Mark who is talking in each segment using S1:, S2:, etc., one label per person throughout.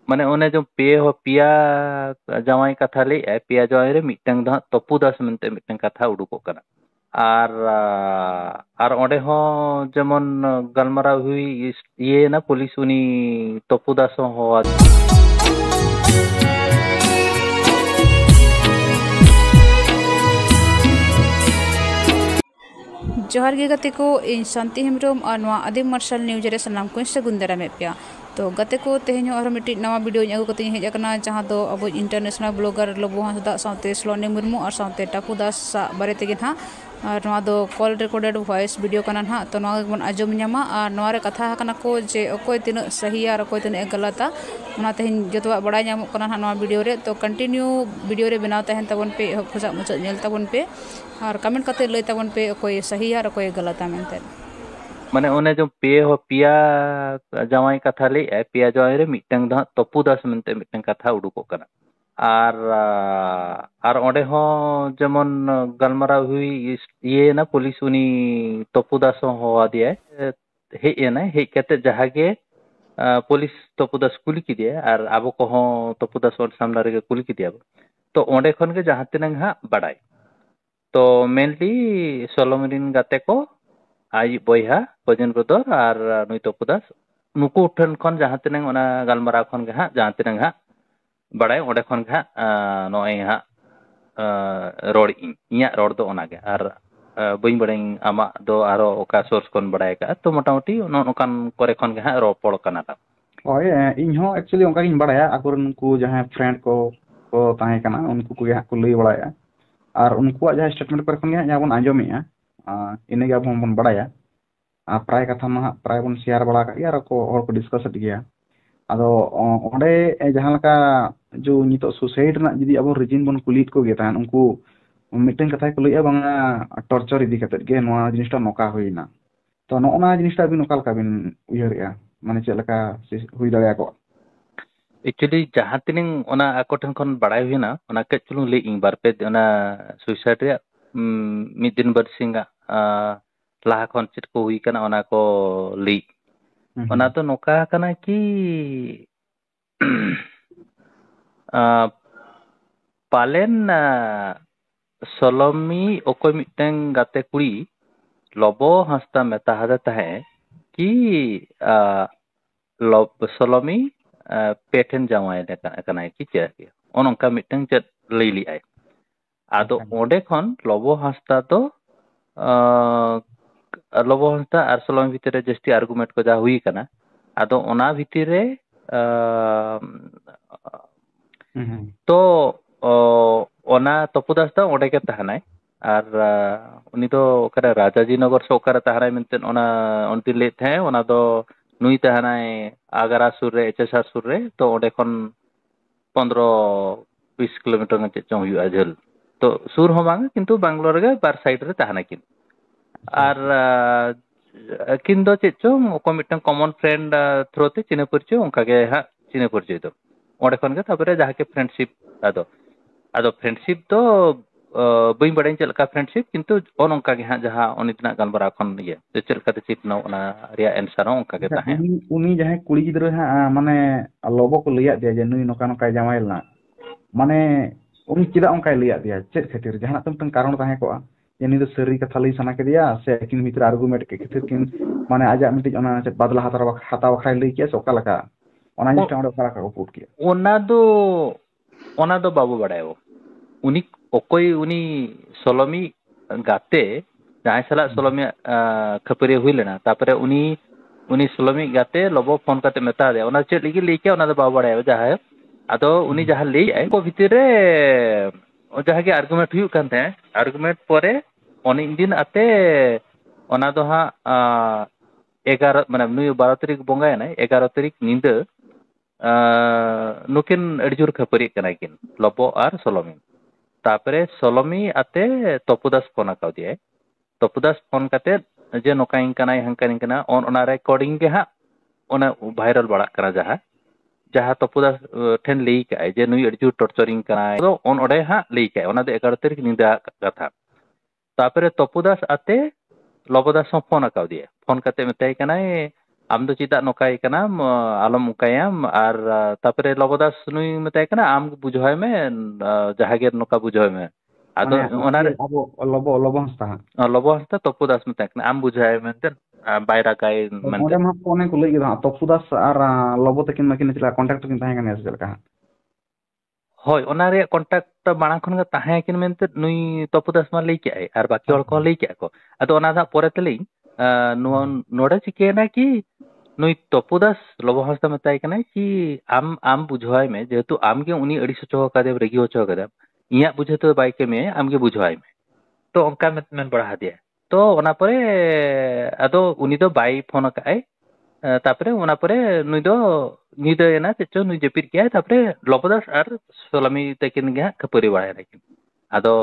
S1: माने ओने जो पे हो पिया जावाई कथा ले पिया जावाई रे मिटंग दा तपु दास मेनते मिटंग कथा उडुको कना आर ओंडे हो जेमन गलमाराव हुई ये ना पुलिस उनी तपु दास हो
S2: जोहार गे गते को इन शांति हेम्ब्रम और नवा आदिम मार्शल न्यूज रे सनाम को सगुन दाराम पे तो गते को तेहन और मिट्टी नवा वीडियो अगु कते हेज अकना जहां दो अब इंटरनेशनल ब्लॉगर लबु हांसदा साउते स्लोनी मुर्मू और साउते टापू दास बारे तेगे ना और नवा दो कॉल रिकॉर्डेड वॉइस वीडियो कना ना तो नवा बन आजम न्यामा और नवा रे कथा कना को जे अकोय तिन सही और अकोय तिन गलता ओना तेहन जतवा बड़ा न्याम कना ना नवा वीडियो रे तो कंटिन्यू वीडियो रे बनाव तहन तबन पे खोजा मुचा नेल तबन पे और कमेंट करते लय तबन पे कोई सही और कोई गलत मेनते
S1: माने ओने जो पे हो पिया जावाई कथा ले पिया जावाई रे मिटंग दा तपु दास मेनते मिटंग कथा उडुको कना आर ओंडे हो जेमन गलमाराव हुई ये ना पुलिस उनी तपु दास हो दिया हे ना हे कते जहागे पुलिस तपु दास कुली की दिया और आबो को हो तपु दास सामना रे कुली की दिया तो ओंडे खन के जहां तिनंग हा बड़ाई तो मेनली सोलोमरिन गाते को आई बोहा भजन ब्रदर और नुई तपु दास नुकु ठन खन जहां तिनंग ओना गलमाराव खन के हा जहां तिनंग हा बड़ाई ओंडे खन के हा नोय हा रोड इया रोड दो ओना गे और बई बड़ाई आमा दो आरो ओका सोर्स कोन बड़ाई का तो मोटामुटी नोकान करे खन के हा रोपड़ कना ता
S3: ओय इन हो एक्चुअली उनका गिन बड़ाया अकुर उनको जहां फ्रेंड को ताहे कना उनको को या को लई बड़ाया और उनको जहां स्टेटमेंट पर खन जहां बन आंजोमिया इने गे अब बन बड़ाया प्राय कथा मा प्राय बन शेयर बड़ा का यार को और को डिस्कस गया आदो ओंडे जहां लका जो नितो सुसाइड ना जदी अब रिजिन बन कुलित को गे तान उनको मिटिंग कथा को लइया बांगा टॉर्चर इदी कतत गे नोआ जिनिसटा नोका होइना तो नोना जिनिसटा बिन नोका लका बिन उयहरिया माने चेक लका हुई दाया को
S1: एक्चुअली जहां तिनिंग ओना आको ठन खन बड़ाई हुइना ओना के चुलु ले इन बार पे ओना सुसाइड रे मिद दिन बरसिंगा लाहा खन चित को हुई कना ओना को ले ओना तो नोका कना कि पालेन सोलोमी ओकोय मिटेंग गाते कुड़ी लबो हंसता मेता हदा तहे कि सोलोमी पेटेन जावाय कना कि चेक ओनका मिटेंग चेत लैली आय आदो ओंडे खन लबो हंसता तो लबो हंसता और सोलोमी भितर रे जस्ती आर्गुमेंट को जा हुई कना आदो ओना भितर रे तो ओना तपुदास दा ओंडे के तहनाय और उनी दो ओकरे राजाजी नगर से ओकरे तहनाय मेनतेन ओना ओंती ले थे ओना दो नुई तहनाय आगरा सुर रे एचएसआर सुर रे तो ओंडे खन 15-20 किलोमीटर चे चों हुआ झल तो सुर हो बांग किंतु बेंगलोर गे बार साइड रे तहना किन और किन दो चे चों ओको मिटन कॉमन फ्रेंड थ्रू ते चिने परिचय ओंका गे हा चिने परिचय दो ओंडे खन गे तापरे जहा के फ्रेंडशिप आदो आदो फ्रेंडशिप तो बई बड़ाई चलका फ्रेंडशिप किंतु ओन ओंका गे हा जहा ओनितना गलबरा खन ये ते चलका ते चिप नो ओना रिया आंसर ओंका गे ताहे
S3: उनी जहां कुड़ी गिद्रो हा माने लोबो को लिया दिया जे नुई नोका नोका जामाइलना माने उनी चिदा ओंका लिया दिया चेक खातिर जहां तुम कारण ताहे को जे नी दो सरी कथा लई सना के दिया से किन मित्र आर्गुमेंट के खातिर किन माने आजा मिति ओना बदला हाता वखा लई के सोका लका ओना निष्ठा ओंडे ओका लका को पुट किया
S1: ओना दो बाबू बड़ायो उनी ओकोई उनी सोलोमी गाते जहां सला सोलोमी खपरे हुई लेना तापरे उनी सोलोमी गाते लोबो फोन करते मेता दे ओना चेक लिगी लेके ओना दो बाबू बड़ायो जहां आदो उनी जहां ले आय को भितर रे जहां के आर्गुमेंट हुई कान थे आर्गुमेंट परे ओनी दिन आते ओना दो हा 11 माने नुई 12 तारीख बोंगाय ना 11 तारीख निंदा नुकिन अड़जुर खपरी कना किन लोबो और सोलोमी तापरे सोलोमी आते तपुदास फोन आकाव दिए तपुदास फोन काते जे नोकाइन कना हंकाइन कना ओना रिकॉर्डिंग के हा ओना वायरल बड़ा करा जहा जहा तपुदास ठेन लई का जे नुई अड़जुर टॉर्चरिंग कना तो ओन ओडे हा लई का ओना दे 11 तारीख निंदा कथा तापरे तपुदास आते लोबोदास फोन आकाव दिए फोन काते मेताय कना ᱟᱢ ᱫᱚ ᱪᱮᱫᱟᱜ ᱱᱚᱝᱠᱟᱭ ᱠᱟᱱᱟᱢ ᱟᱞᱚᱢ ᱚᱱᱠᱟᱭᱟᱢ ᱟᱨ ᱛᱟᱯᱚᱨᱮ ᱞᱚᱵᱚᱫᱟᱥ ᱱᱩᱭ ᱢᱮᱛᱟᱭ ᱠᱟᱱᱟ ᱟᱢ ᱵᱩᱡᱷᱟᱹᱣ ᱢᱮ ᱡᱟᱦᱟᱸ ᱜᱮ ᱱᱚᱝᱠᱟ ᱵᱩᱡᱷᱟᱹᱣ ᱢᱮ ᱟᱫᱚ
S3: ᱢᱟᱱᱮ
S1: ᱚᱱᱟᱨᱮ
S3: ᱟᱵᱚ ᱞᱚᱵᱚ ᱦᱟᱸᱥᱫᱟ ᱦᱟᱸᱜ
S1: ᱞᱚᱵᱚ ᱦᱟᱸᱥᱫᱟ ᱛᱚᱯᱩ ᱫᱟᱥ ᱢᱮᱛᱟᱭ ᱠᱟᱱᱟ ᱟᱢ ᱵᱩᱡᱷᱟᱹᱣ ᱢᱮᱱᱛᱮ ᱵᱟᱭ ᱨᱟᱜᱟᱭ ᱢᱮᱱᱛᱮ
S3: ᱚᱸᱰᱮ ᱢᱟ ᱚᱱᱮ ᱠᱚ ᱞᱟᱹᱭ ᱠᱮᱫᱟ ᱛᱚᱯᱩ ᱫᱟᱥ ᱟᱨ ᱞᱚᱵᱚ ᱛᱟᱹᱠᱤᱱ ᱢᱟᱹᱠᱤᱱ ᱪᱮᱫ ᱞᱮᱠᱟ ᱠᱚᱱᱴᱟᱠᱴ ᱠᱤᱱ ᱛᱟᱦᱮᱸ ᱠᱟᱱᱟ ᱥᱮ ᱪᱮᱫ ᱞᱮᱠᱟ ᱦᱟᱸᱜ
S1: ᱦᱳᱭ ᱚᱱᱟ ᱨᱮᱭᱟᱜ ᱠᱚᱱᱴᱟᱠᱴ ᱢᱟᱲᱟᱝ ᱠᱷᱚᱱ ᱜᱮ ᱛᱟᱦᱮᱸ ᱠᱤᱱ ᱢᱮᱱᱛᱮ ᱱᱩᱭ ᱛᱚᱯᱩ ᱫᱟᱥ ᱢᱟ ᱞᱟᱹᱭ ᱠᱮᱜᱼᱟᱭ ᱟᱨ ᱵᱟᱹᱠᱤ ᱦᱚᱲ ᱠᱚᱦᱚᱸ ᱞᱟᱹᱭ ᱠᱮᱜᱼᱟ ᱠᱚ ᱟᱫᱚ ᱚᱱᱟ ᱫᱚ ᱯᱚᱨᱮ ᱛᱮᱞᱤᱧ ᱱᱚᱣᱟ ᱱᱚᱰᱮ ᱪᱤᱠᱟᱹᱭᱮᱱᱟ ᱠᱤ ᱱᱩᱭ ᱛᱚᱯᱩ ᱫᱟᱥ ᱞᱚᱵᱚ ᱦᱟᱸᱥᱫᱟ ᱢᱮᱛᱟᱭ ᱠᱟᱱᱟᱭ ᱠᱤ ᱟᱢ ᱵᱩᱡᱷᱟᱹᱣᱟᱭ ᱢᱮ ᱡᱮᱦᱮᱛᱩ ᱟᱢᱜᱮ ᱩᱱᱤ ᱟᱹᱲᱤᱥ ᱦᱚᱪᱚ ᱠᱟᱫᱮᱢ ᱨᱟᱹᱜᱤ ᱦᱚᱪᱚ ᱠᱟᱫᱮᱢ ᱤᱧᱟᱹᱜ ᱵᱩᱡᱷᱟᱹᱣ ᱛᱮᱫᱚ ᱵᱟᱭ ᱠᱟᱹᱢᱤᱭᱟ ᱟᱢᱜᱮ ᱵᱩᱡᱷᱟᱹᱣᱟᱭ ᱢᱮ ᱛᱚ ᱚᱱᱠᱟ ᱢᱮᱱ ᱵᱟᱲᱟ ᱟᱫᱮᱭᱟ ᱛᱚ ᱚᱱᱟ ᱯᱚᱨᱮ ᱟᱫᱚ ᱩᱱᱤ ᱫᱚ ᱵᱟᱭ ᱯᱷᱳᱱ ᱟᱠᱟᱫᱼᱟᱭ ᱛᱟᱯᱚᱨᱮ ᱚᱱᱟ ᱯᱚᱨᱮ ᱱᱩᱭ ᱫᱚ ᱧᱤᱫᱟᱹᱭᱮᱱᱟ ᱪᱮᱫ ᱪᱚ ᱱᱩᱭ ᱡᱟᱹᱯᱤᱫ ᱠᱮᱜᱼᱟᱭ ᱛᱟᱯᱚᱨᱮ ᱞᱚᱵᱚᱫᱟᱥ ᱟᱨ ᱥᱚᱞᱟᱢᱤ ᱛᱟᱹᱠᱤᱱ ᱜᱮ ᱦᱟᱸᱜ ᱠᱷᱟᱹᱯᱟᱹᱨᱤ ᱵᱟᱲᱟᱭᱮᱱᱟᱠᱤᱱ ᱟᱫᱚ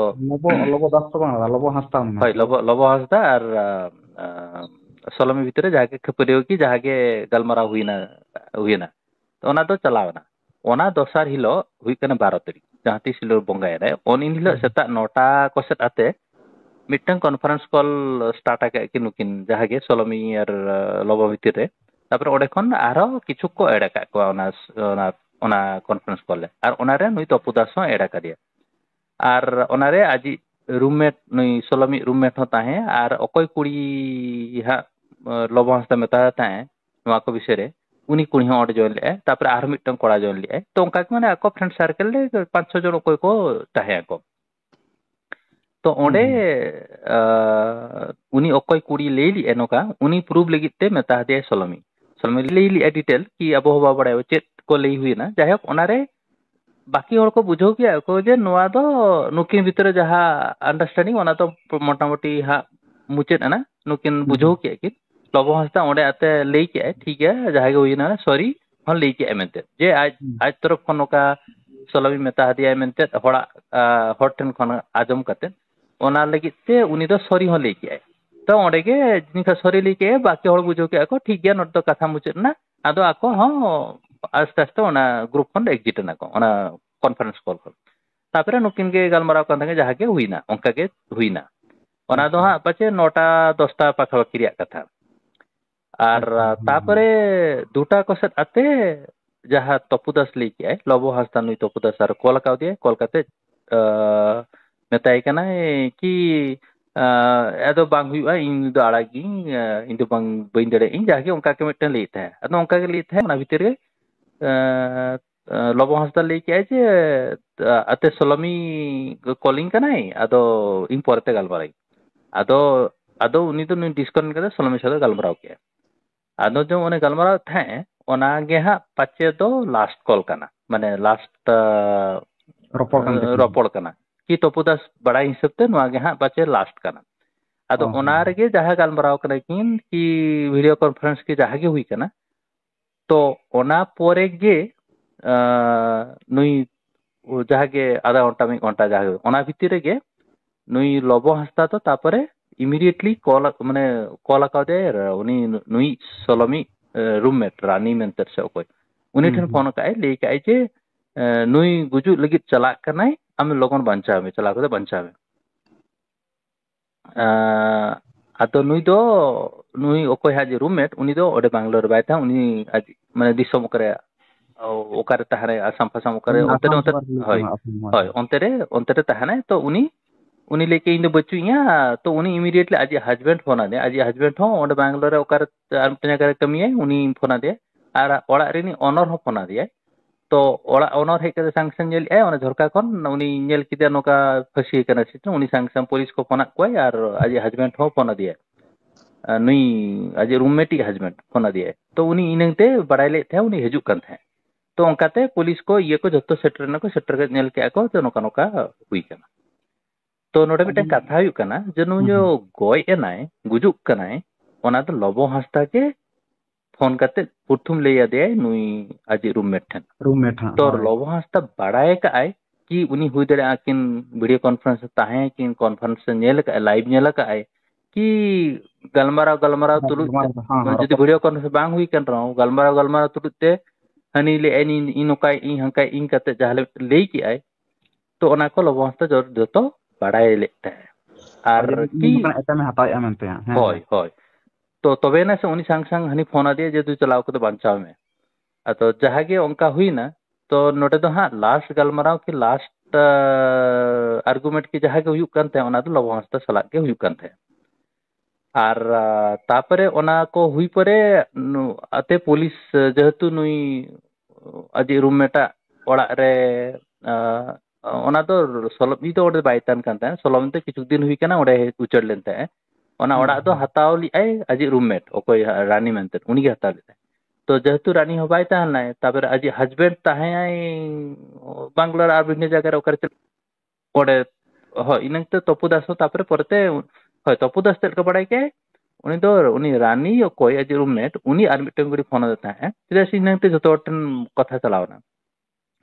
S3: ᱞᱚᱵᱚ ᱫᱟᱥ ᱫᱚ ᱵᱟᱝ ᱞᱚᱵᱚ ᱦᱟᱸᱥᱫᱟ
S1: ᱦᱳᱭ ᱞᱚᱵᱚ ᱦᱟᱸᱥᱫᱟ ᱟᱨ ᱥᱚᱞᱚᱢᱤ ᱵᱷᱤᱛᱨᱤ ᱡᱟᱦᱟᱸ ᱜᱮ ᱠᱷᱟᱹᱯᱟᱹᱨᱤᱭᱟᱹ ᱠᱤ ᱡᱟᱦᱟᱸ ᱜᱮ ᱜᱟᱞᱢᱟᱨᱟᱣ ᱦᱩᱭᱮᱱᱟ ᱚᱱᱟ ᱫᱚ ᱪᱟᱞᱟᱣᱮᱱᱟ ᱚᱱᱟ ᱫᱚᱥᱟᱨ ᱦᱤᱞᱳᱜ ᱦᱩᱭᱩᱜ ᱠᱟᱱᱟ 12 ᱛᱟᱹᱨᱤᱠᱷ ᱡᱟᱦᱟᱸ ᱛᱤᱥ ᱦᱤᱞᱳᱜ ᱵᱚᱸᱜᱟᱭᱮᱱᱟᱭ ᱩᱱ ᱦᱤᱞᱳᱜ ᱥᱮᱛᱟᱜ 9টা ᱠᱚ ᱥᱮᱫ ᱟᱛᱮ ᱢᱤᱫᱴᱟᱝ ᱠᱚᱱᱯᱷᱟᱨᱮᱱᱥ ᱠᱚᱞ ᱥᱴᱟर्ट ᱟᱠᱟᱫ ᱠᱤᱱ ᱱᱩᱠᱤᱱ ᱡᱟᱦᱟᱸ ᱜᱮ ᱥᱚᱞᱚᱢᱤ ᱟᱨ ᱞᱚᱵᱚ ᱵᱷᱤᱛᱤᱨ ᱨᱮ ᱛᱟᱯᱚᱨᱮ ᱚᱸᱰᱮ ᱠᱷᱚᱱ ᱟᱨᱦᱚᱸ ᱠᱤᱪᱷᱩ ᱠᱚ ᱮᱰ ᱟᱠᱟᱫ ᱠᱚᱣᱟ ᱚᱱᱟ ᱠᱚᱱᱯᱷᱟᱨᱮᱱᱥ ᱠᱚᱞ ᱨᱮ ᱟᱨ ᱚᱱᱟᱨᱮ ᱱᱩᱭ ᱛᱚᱯᱩ ᱫᱟᱥ ᱦᱚᱸ ᱮᱰ ᱟᱠᱟᱫᱮᱭᱟ ᱟᱨ ᱚᱱᱟᱨᱮ ᱟᱡᱤᱡ ᱨᱩᱢᱢᱮᱴ ᱱᱩᱭ ᱥᱚᱞᱚᱢᱤ ᱨᱩᱢᱢᱮᱴ ᱦᱚᱸ ᱛᱟᱦᱮᱸ ᱟᱨ ᱚᱠᱚᱭ ᱠᱩᱲᱤ ᱦᱟᱸᱜ ᱞᱚᱵᱚ ᱦᱟᱸᱥᱫᱟ ᱢᱮᱛᱟᱭ ᱛᱟᱦᱮᱸ ᱱᱚᱣᱟ ᱠᱚ ᱵᱤᱥᱚᱭ ᱨᱮ ᱩᱱᱤ ᱠᱩᱲᱤ ᱦᱚᱸ ᱚᱸᱰᱮ ᱡᱚᱭᱮᱱ ᱞᱮᱫᱟᱭ ᱛᱟᱯᱚᱨᱮ ᱟᱨᱦᱚᱸ ᱢᱤᱫᱴᱟᱝ ᱠᱚᱲᱟ ᱡᱚᱭᱮᱱ ᱞᱮᱫᱟᱭ ᱛᱚ ᱚᱱᱠᱟ ᱜᱮ ᱢᱟᱱᱮ ᱟᱠᱚ ᱯᱷᱨᱮᱱᱰ ᱥᱟᱨᱠᱮᱞ ᱨᱮ 5-6 ᱡᱚᱱ ᱚᱠᱚᱭ ᱠᱚ ᱛᱟᱦᱮᱸ ᱟᱠᱚ ᱛᱚ ᱚᱸᱰᱮ ᱩᱱᱤ ᱚᱠᱚᱭ ᱠᱩᱲᱤ ᱞᱟᱹᱭ ᱞᱮᱫᱼᱟᱭ ᱱᱚᱝᱠᱟ ᱩᱱᱤ ᱯᱨᱩᱵᱷ ᱞᱟᱹᱜᱤᱫ ᱛᱮ ᱢᱮᱛᱟ ᱫᱮᱭᱟᱭ ᱥᱚᱞᱚᱢᱤ ᱞᱟᱹᱭ ᱞᱮᱫᱼᱟ ᱰᱤᱴᱮᱞ ᱠᱤ ᱟᱵᱚ ᱦᱚᱸ ᱵᱟᱵᱚ ᱵᱟᱲᱟᱭᱟ ᱪᱮᱫ ᱠᱚ ᱞᱟᱹy ᱦᱩᱭᱮᱱᱟ ᱡᱟᱭᱦᱳᱠ ᱚᱱᱟᱨᱮ बाकी हर को बुझाव किया को जे नोआ दो नुकिन भितर जहाँ अंडरस्टैंडिंग ओना तो मोटामोटी हाँ मुचाद एना नुकिन बुझाव किया कि लबो हांसदा ओंडे आते लई के ठीक है जहाँ के हुईना सॉरी हन लई के मेंते जे आज तरफ खन नोका सलमी मेता दिया मेंते हड़ा हर ठन खन आजम कते ओना लगित ते उनी दो सॉरी हन लई के तो ओंडे के जिनका सॉरी लई के बाकी हर बुझाव के को ठीक है नोट तो कथा मुचाद ना आदो आको हाँ आस्ते आस्ते ओना ग्रुप खन एग्जिट ना को ओना कॉन्फ्रेंस कॉल को तापरे नुकिन के गलमाराव कान तंगे जहाँ के हुईना ओंका के हुईना ओना दो हाँ पाचे 9टा 10टा पाखापाखि रिया कथा आर तापरे 2टा को सेट आते जहाँ तपुदास लई के लबो हांसदा नुई तपुदास आर कॉल काव दिए कॉल काते मेताय कना कि एदो बांग हुआ इन दो आड़ागी इन दो बांग बइन दड़े इन जहाँ के ओंका के मिटन लई था अदो ओंका के लई था ओना भितर गे लबो हांसदा लई के जे अते सलमी कॉलिंग कनाई अदो इन पोरते गलबाराई अदो अदो उनी तो नुई डिस्कनेक्ट करे सलमी साथे गलमाराव के अदो जो ओने गलमाराव थे ओना गे हा पाचे दो लास्ट कॉल कना माने लास्ट रपड़ कना कि तपुदास बड़ा हिसाब ते नोआ गे हा पाचे लास्ट कना अदो ओना रेगे जहाँ गलमाराव कना किन कि वीडियो कॉन्फ्रेंस के जहाँ गे हुई कना तो ओना पोरे गे नुई जहाँ के आधा घंटा 1 घंटा जहाँ ओना भितर गे नुई लबो हांसदा तो तापरे इमिडिएटली कॉल माने कॉल आकादे उनी नुई सलमी रूममेट रानी मेंतर से ओकोय उनी ठन फोन काय लई काय जे नुई गुजु लगित चला कनाय आम लगन बांचा में चला कदे बांचा में आतो नुई ओकोय हाजे रूममेट उनी दो ओडे बैंगलोर बाय था उनी माने दिसम करे ओकारे तहारे आसाम फासाम ओकारे ओंते होय होय ओंते रे तहाने तो उनी लेके इन दो बचुइया तो उनी इमीडिएटली आज हस्बैंड फोन आदे आज हस्बैंड हो ओंडे बैंगलोर रे ओकारे आमतने करे कमिये उनी फोन आदे आर ओड़ा रेनी ओनर हो फोन आदे तो ओड़ा ओनर हे के सांगसन नेल ए ओना झरका खन उनी नेल किदे नोका फसी कना सिट उनी सांगसन पुलिस को फोन कोय आर आज हस्बैंड हो फोन आदे नुई आज रूममेट हस्बैंड फोन आदे तो उनी इनंगते बड़ाई ले थे उनी हिजुक कन थे तो उनकाते पुलिस को ये को जत्तो सेटर के नेल के को तो नोका नोका हुई कना तो नोडे मिटे कथा हुई कना जे नु जो गोय एनाय गुजुक कनाय ओना तो लबो हांसदा के फोन करते प्रथम ले आदे नुई आज रूममेट ठन तो लबो हांसदा बड़ाय का आय कि उनी हुई दरे आकिन वीडियो कॉन्फ्रेंस ताहे किन कॉन्फ्रेंस नेल का लाइव नेल का आय कि गलमाराव तुलु जदि वीडियो कॉन्फ्रेंस बांग हुई कन रहो गलमाराव तुलुते हनी ले इन नोका इन हंका इन कते जहाले लई की आय तो ओना को लबो हांसदा जतो बड़ाय लेते आर की
S3: एटा में हताय मेनते
S1: होय होय तो तबेना से उनी सांग सांग हनी फोन आदि जे तू चलाव को बांचाव में तो जहागे उनका हुई ना तो नोटे तो हाँ लास्ट गलमराव की लास्ट आर्गुमेंट की जहागे हुई करते हैं उना तो लबो हंसता सलाह के हुई करते हैं और तापरे उना को हुई परे अते पुलिस जेहेतु नुई अजी रूममेटा ओड़ा रे ओना तो सोलमी तो ओडे बाय तान कान सोलमी तो किछु दिन हुई कना ओडे उचड़ लेनते ओना ओड़ा तो हताव ली आई अजी रूममेट ओकोय रानी मेंते उनी के हताव लेते तो जेहेतु रानी हो बाय तान नाय तापर अजी हस्बैंड ताहे आई बांग्लार आर बिने जगह रे ओकर ओडे हो इनंग तो तपुदास तापर परते होय तपुदास तेल का बड़ाय के उनी तो उनी रानी ओकोय अजी रूममेट उनी आर मिटन गुडी फोन देता है तिदा सी इनंग ते जतो टन कथा चलावना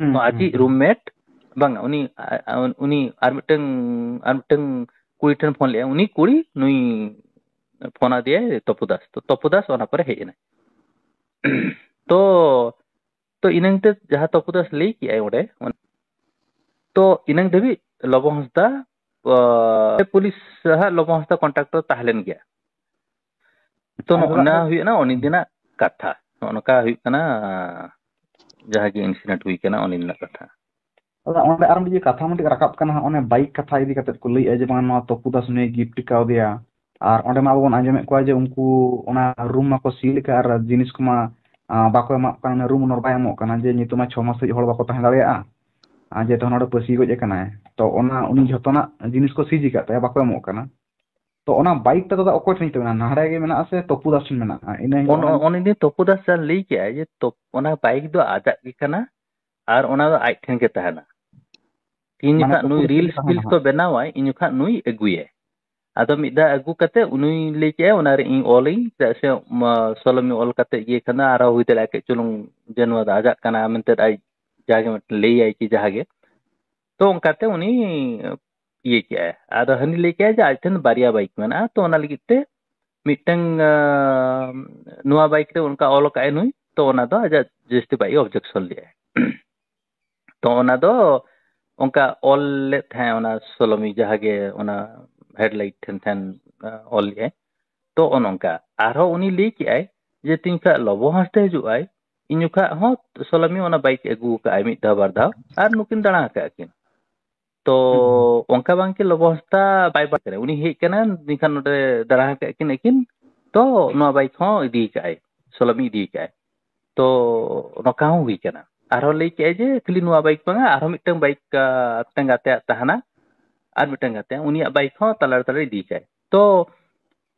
S1: तो अजी roommate bang uni uni ar miteng kuri ten phone le uni kuri nui phone dia topudas ona pare hej na to to inang te jaha topudas lei ki ai ode to inang debi lobongsta police लोबोंस्ता contractor ताहलेन गया तो ना हुई ना उनी दिना कथा नका हुई कना जहां की इंसिडेंट हुई कना उनी दिना कथा
S3: onde aram di katha mati rakap kana one bike katha idi katet ko lei je bang no topudas ne gift kaw dia ar onde ma bon anjame ko je unku ona room ma ko sil ka ar jinis ko ma bako ma kana room nor bay mo kana je nyituma 6 mas hol bako tahen daria je to node pasi go je kana to ona uni jotona jinis ko siji ka ta bako mo kana तो ओना bike ता तो ओको ठनी तो नाहड़ा गे मेना से तोपुदास मेना इने
S1: own इने तोपुदास सा लई के जे तो ओना बाइक दो आजा के कना आर ओना दो आई ठन के तहना तीन का नुई रील स्किल्स को बनावाय इन का नुई अगुए आदो मिदा अगु कते उनुई लई के ओना रे इन ओलिंग से सोलमी ओल कते ये कना आरा हुई देला के चुलुंग जनवा आजा कना मेनते आई जागे मत लई आई की जागे तो उनकाते उनी ये क्या है आर हनी लेके आए आज ठन बारिया बाइक में तो ओना लगिते मिटंग नुआ बाइक रे उनका ऑल का नुई तो ओना दो आज जस्टी बाइक ऑब्जेक्शन लिया तो ओना दो उनका ऑल ले थे ओना सोलोमी जहागे ओना हेडलाइट ठन ठन ऑल लिया तो ओनका आरो उनी लेके आए जे तिनका लबो हस्ते जो आए इनुका हो सोलोमी ओना बाइक अगु का आई मिटा बारदा आर नुकिन दाणा का किन तो उनका बांग के लबोस्ता बाय बाय करे उनी हेज कना निखान नोडे दरा के किन तो नो बाइक हो इदी काय सोलमी इदी काय तो नका हुई कना आरो ले के जे खाली नो बाइक बांगा आरो मिटंग बाइक तंगाते तहना आर मिटंग गाते उनी बाइक हो तलर तलर इदी काय तो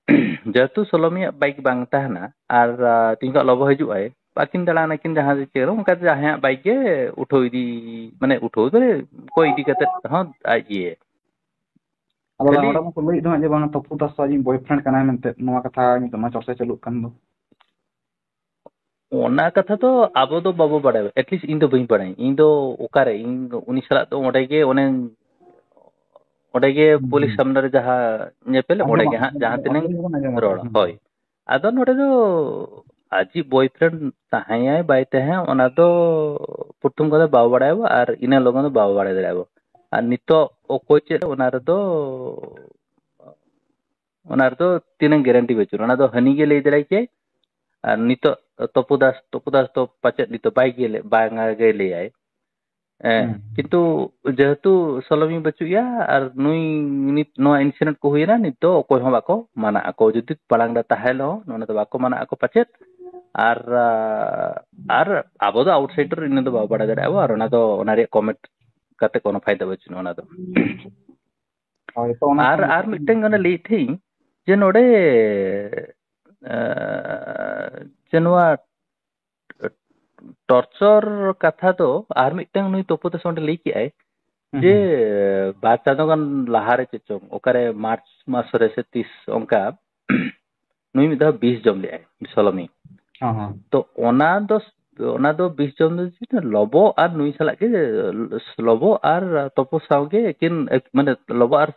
S1: जेतु सोलमी बाइक बांग तहना आर तिनका लबो हजु आय बाकिन दलाना किन जहां चेरो उनका जहां बाइक के उठो इदी माने उठो तो कोई इदी कते हां आइए
S3: अब ओरा को लई दो जे बांग तोपुदास साजी बॉयफ्रेंड कना मेनते नोवा कथा नि तो मा चर्चा चलु कन दो
S1: ओना कथा तो आबो दो बाबो बड़े एटलीस्ट इन दो बई पड़ाई इन दो ओकारे इन उनी सला तो ओडेगे पुलिस सामने रे जहां नेपेल ओडेगे हां जहां तिने रोड होय आदो नोडे दो आजी बॉयफ्रेंड ताहाय बाय तहे ओना दो पुतुम को बाव बड़ायबो आर इना लोगन दो बाव बड़ाय देबो आर नितो ओको चे ओना रे दो तीन गारंटी बचुर ओना दो हनी गे ले दराय के आर नितो तोपुदास तो पाचे नितो बाय गे बांगा गे ले आय किंतु जेहेतु सोलमी बचुया आर नुई नित नो इंसिडेंट को हुईना नितो ओको हो बाको माना को जदि पलांगदा ताहेलो नोना दो बाको माना को पाचेत आर आबो दो आउटसाइडर इन दो बाबा बड़ा दराबो आर ओना दो ओना रे कमेंट कते कोनो फायदा बचुन ओना दो आर मिटेंग ओना ले थी जे नोडे जनवा टॉर्चर कथा तो आर मिटेंग नुई तोपुते सोंडे ले की आय जे बात चादो गन लहारे चेचो ओकारे मार्च मास रे से 30 ओंका नुई मिदा 20 जम ले आय सोलमी तो ओना दो 20 जम दे लबो आर नुई सला के लबो आर तोपो सावगे किन माने लबो आर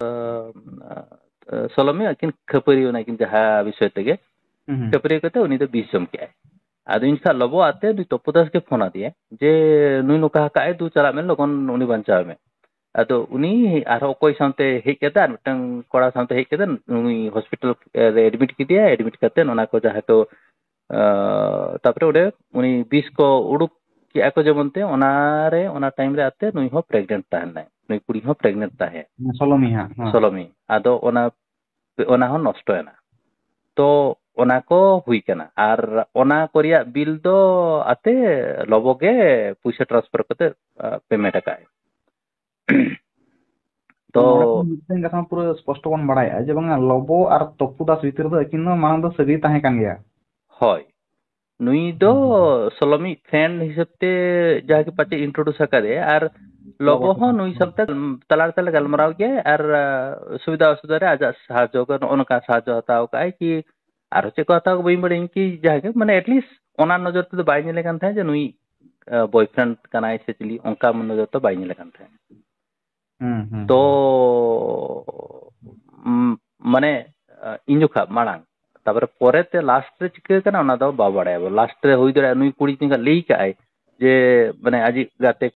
S1: सोलमी किन खपरी ओना किन जहा विषय तेगे खपरी कते उनी दो 20 जम के आदो इनसा लबो आते दु तोपुदास के फोन दिए जे नुई नुका काए दु चला में लोगन उनी बंचा में ᱟᱫᱚ ᱩᱱᱤ ᱟᱨᱦᱚᱸ ᱚᱠᱚᱭ ᱥᱟᱶᱛᱮ ᱦᱮᱡ ᱠᱟᱛᱮ ᱟᱨ ᱢᱤᱫᱴᱟᱝ ᱠᱚᱲᱟ ᱥᱟᱶᱛᱮ ᱦᱮᱡ ᱠᱟᱛᱮ ᱩᱱᱤ ᱦᱚᱥᱯᱤᱴᱟᱞ ᱨᱮ ᱮᱰᱢᱤᱴ ᱠᱮᱫᱮᱭᱟ ᱮᱰᱢᱤᱴ ᱠᱟᱛᱮ ᱚᱱᱟ ᱠᱚ ᱡᱟᱦᱟᱸ ᱠᱚ ᱛᱟᱯᱚᱨᱮ ᱚᱸᱰᱮ ᱩᱱᱤ ᱵᱤᱥ ᱠᱚ ᱩᱰᱩᱠ ᱠᱮᱜᱼᱟ ᱠᱚ ᱡᱮᱢᱚᱱ ᱛᱮ ᱚᱱᱟ ᱴᱟᱭᱤᱢ ᱨᱮ ᱟᱛᱮ ᱱᱩᱭ ᱦᱚᱸ ᱯᱨᱮᱜᱱᱮᱱᱴ ᱛᱟᱦᱮᱱᱟᱭ ᱱᱩᱭ ᱠᱩᱲᱤ ᱦᱚᱸ ᱯᱨᱮᱜᱱᱮᱱᱴ ᱛᱟᱦᱮᱸ
S3: ᱥᱚᱞᱚᱢᱤ ᱦᱟᱸᱜ ᱦᱮᱸ
S1: ᱥᱚᱞᱚᱢᱤ ᱟᱫᱚ ᱚᱱᱟ ᱦᱚᱸ ᱱᱚᱥᱴᱚᱭᱮᱱᱟ ᱛᱚ ᱚᱱᱟ ᱠᱚ ᱦᱩᱭ ᱠᱟᱱᱟ ᱟᱨ ᱚᱱᱟ ᱠᱚ ᱨᱮᱭᱟᱜ ᱵᱤᱞ ᱫᱚ ᱟᱛᱮ ᱞᱚᱵᱚᱜᱮ ᱯᱩᱭᱥᱟᱹ ᱴᱨᱟᱱᱥᱯᱷᱟᱨ ᱠᱟᱛᱮ ᱯᱮᱢᱮন্ᱴ ᱟᱠᱟᱜᱼᱟᱭ
S3: ᱛᱚ ᱱᱚᱰᱮ ᱠᱷᱚᱱ ᱢᱤᱫᱴᱮᱱ ᱠᱟᱛᱷᱟ ᱯᱩᱨᱟᱹ ᱥᱯᱚᱥᱴᱚ ᱵᱚᱱ ᱵᱟᱲᱟᱭᱟ ᱡᱮ ᱵᱟᱝᱟ ᱞᱚᱵᱚ ᱟᱨ ᱛᱚᱯᱩ ᱫᱟᱥ ᱵᱷᱤᱛᱤᱨ ᱫᱚ ᱟᱹᱠᱤᱱ ᱫᱚ ᱢᱟᱲᱟᱝ ᱫᱚ ᱥᱟᱹᱜᱟᱹᱭ ᱛᱟᱦᱮᱸ ᱠᱟᱱ ᱜᱮᱭᱟ
S1: ᱦᱳᱭ ᱱᱩᱭ ᱫᱚ ᱥᱚᱞᱚᱢᱤ ᱯᱷᱨᱮন্ড ᱦᱤᱥᱟᱹᱵ ᱛᱮ ᱡᱟᱦᱟᱸ ᱯᱟᱪᱮ ᱤᱱᱴᱨᱳᱰᱩᱥ ᱟᱠᱟᱫᱮ ᱟᱨ ᱞᱚᱵᱚ ᱦᱚᱸ ᱱᱩᱭ ᱥᱟᱶᱛᱮ ᱛᱟᱞᱟ ᱛᱮᱞᱮ ᱜᱟᱞᱢᱟᱨᱟᱣ ᱜᱮᱭᱟ ᱟᱨ ᱥᱩᱵᱤᱫᱷᱟ ᱚᱥᱩᱵᱤᱫᱷᱟ ᱨᱮ ᱟᱡᱟᱜ ᱥᱟᱦᱟᱡᱽᱡᱚ ᱱᱚᱜᱼᱚ ᱱᱚᱝᱠᱟ ᱥᱟᱦᱟᱡᱽᱡᱚ ᱦᱟᱛᱟᱣ ᱠᱟᱜᱼᱟᱭ ᱠᱤ ᱟᱨᱚ ᱪᱮᱫ ᱠᱚ ᱦᱟᱛᱟᱣ ᱵᱟᱹᱧ ᱵᱟᱲᱟᱭᱟᱹᱧ ᱠᱤ ᱡᱟᱦᱟᱸᱜᱮ ᱢᱟᱱᱮ ᱮᱴᱞᱤᱥᱴ ᱚᱱᱟ ᱱᱚᱡᱚᱨ ᱛᱮᱫᱚ ᱵᱟᱭ ᱧᱮᱞᱮ ᱠᱟᱱ ᱛᱟᱦᱮᱸᱫ ᱡᱮ ᱱᱩᱭ ᱵᱚᱭᱯᱷᱨᱮন্ড ᱠᱟᱱᱟᱭ ᱥᱮ ᱪᱤᱞᱤ ᱚᱱᱠᱟ ᱱᱚᱡᱚᱨ ᱛᱮ ᱵᱟᱭ ᱧᱮᱞᱮ ᱠᱟᱱ ᱛᱟᱦᱮᱸᱫ ᱛᱚ ᱢᱟᱱᱮ ᱤᱧ ᱡᱚᱠᱷᱟ ᱢᱟᱲᱟᱝ ᱛᱟᱯᱚᱨᱮ ᱯᱚᱨᱮᱛᱮ ᱞᱟᱥᱴ ᱨᱮ ᱪᱤᱠᱟᱹ ᱠᱟᱱᱟ ᱚᱱᱟ ᱫᱚ ᱵᱟᱵᱚ ᱵᱟᱲᱟᱭᱟ ᱞᱟᱥᱴ ᱨᱮ ᱦᱩᱭ ᱫᱟᱲᱮᱭᱟᱜᱼᱟ ᱱᱩᱭ ᱠᱩᱲᱤ ᱞᱟᱹᱭ ᱠᱟᱜᱼᱟᱭ ᱡᱮ ᱢᱟᱱᱮ ᱟᱡᱤᱡ ᱜᱟᱛᱮ